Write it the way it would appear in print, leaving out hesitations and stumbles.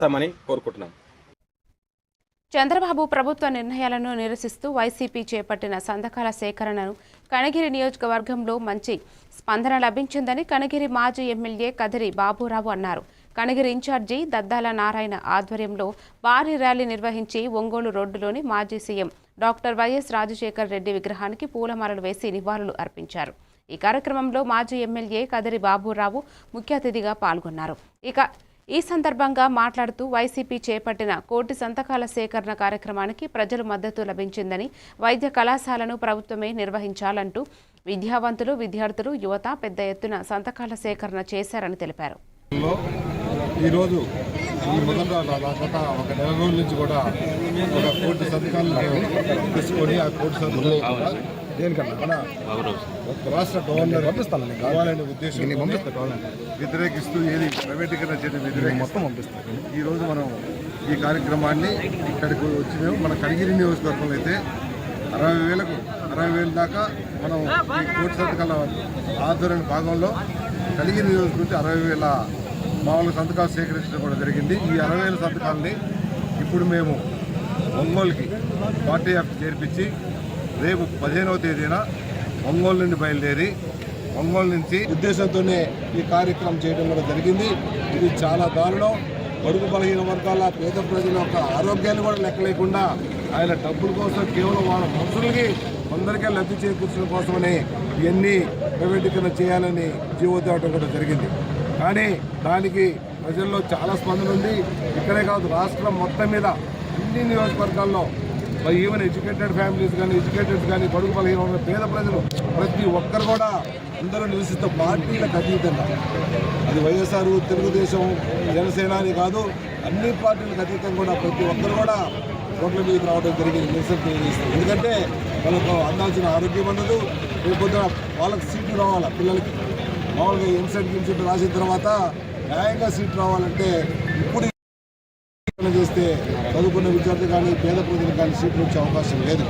చేస్తామని కోరుకుంటున్నాం. చంద్రబాబు ప్రభుత్వ నిర్ణయాలను నిరసిస్తూ వైసీపీ చేపట్టిన సంతకాల సేకరణను కనగిరి నియోజకవర్గంలో మంచి స్పందన లభించిందని కనగిరి మాజీ ఎమ్మెల్యే కదిరి బాబురావు అన్నారు. కనగిరి ఇన్ఛార్జి దద్దాల నారాయణ ఆధ్వర్యంలో భారీ ర్యాలీ నిర్వహించి ఒంగోలు రోడ్డులోని మాజీ CM doctor YS Rajasekhar Reddy విగ్రహానికి పూలమాలలు వేసి నివాళులు అర్పించారు. ఈ కార్యక్రమంలో మాజీ ఎమ్మెల్యే కదిరి బాబురావు ముఖ్య అతిథిగా పాల్గొన్నారు. ఈ సందర్భంగా మాట్లాడుతూ వైసీపీ చేపట్టిన కోటి సంతకాల సేకరణ కార్యక్రమానికి ప్రజల మద్దతు లభించిందని, వైద్య కళాశాలను ప్రభుత్వమే నిర్వహించాలంటూ విద్యావంతులు, విద్యార్థులు, యువత పెద్ద ఎత్తున సంతకాల సేకరణ చేశారని తెలిపారు. ఈరోజు ఈ మొదట గత ఒక నెల రోజుల నుంచి కూడా ఒక కోటి సంతకాలు తీసుకొని ఆ కోటి సంతకాలు దేనికన్నా రాష్ట్ర గవర్నర్ కావాలనే ఉద్దేశం వ్యతిరేకిస్తూ ఏది ప్రైవేటీకరణ చేయడం వ్యతిరేకంగా మొత్తం పంపిస్తాం. ఈరోజు మనం ఈ కార్యక్రమాన్ని ఇక్కడికి వచ్చి మేము మన కనిగిరి నియోజకవర్గంలో అయితే 60,000 దాకా మనం ఈ కోటి సంతకాల ఆధ్వర్యం భాగంలో కనిగిరి నియోజకవర్గం 60,000 మామూలు సంతకాలు సేకరించడం కూడా జరిగింది. ఈ 60,000 సంతకాలని ఇప్పుడు మేము ఒంగోలుకి పార్టీ ఆఫీస్ చేర్పించి రేపు 15వ తేదీన ఒంగోలు నుండి బయలుదేరి ఒంగోలు నుంచి ఉద్దేశంతోనే ఈ కార్యక్రమం చేయడం కూడా జరిగింది. ఇది చాలా దారుణం. బడుగు బలహీన వర్గాల పేద ప్రజల యొక్క ఆరోగ్యాన్ని కూడా లెక్క లేకుండా ఆయన డబ్బుల కోసం కేవలం వాళ్ళ మనుషులకి కొందరికే లబ్ధి చేకూర్చడం కోసమని ఇవన్నీ ప్రైవేటీకరణ చేయాలని జీవో తేవడం కూడా జరిగింది. కానీ దానికి ప్రజల్లో చాలా స్పందన ఉంది. ఇక్కడే కాదు, రాష్ట్రం మొత్తం మీద అన్ని నియోజకవర్గాల్లో ఈవెన్ ఎడ్యుకేటెడ్ ఫ్యామిలీస్ కానీ, ఎడ్యుకేటెడ్ కానీ, బడుగు బలహీన పేద ప్రజలు ప్రతి ఒక్కరు కూడా అందరూ నివసిస్తూ పార్టీలకు అతీతంగా, అది వైఎస్ఆర్, తెలుగుదేశం, జనసేన అని కాదు, అన్ని పార్టీలకు అతీతంగా కూడా ప్రతి ఒక్కరు కూడా రోడ్ల మీదకి రావడం జరిగింది. నిరసన తెలియజేస్తారు. ఎందుకంటే వాళ్ళకు అందాల్సిన ఆరోగ్యం ఉండదు. రేపు వాళ్ళకి సీట్లు రావాలా, పిల్లలకి మామూలుగా ఎంసెట్ రాసిన తర్వాత న్యాయంగా సీట్ రావాలంటే ఇప్పుడు చేస్తే చదువుకున్న విద్యార్థులు కానీ, పేద ప్రజలకు కానీ సీట్లు వచ్చే అవకాశం లేదు.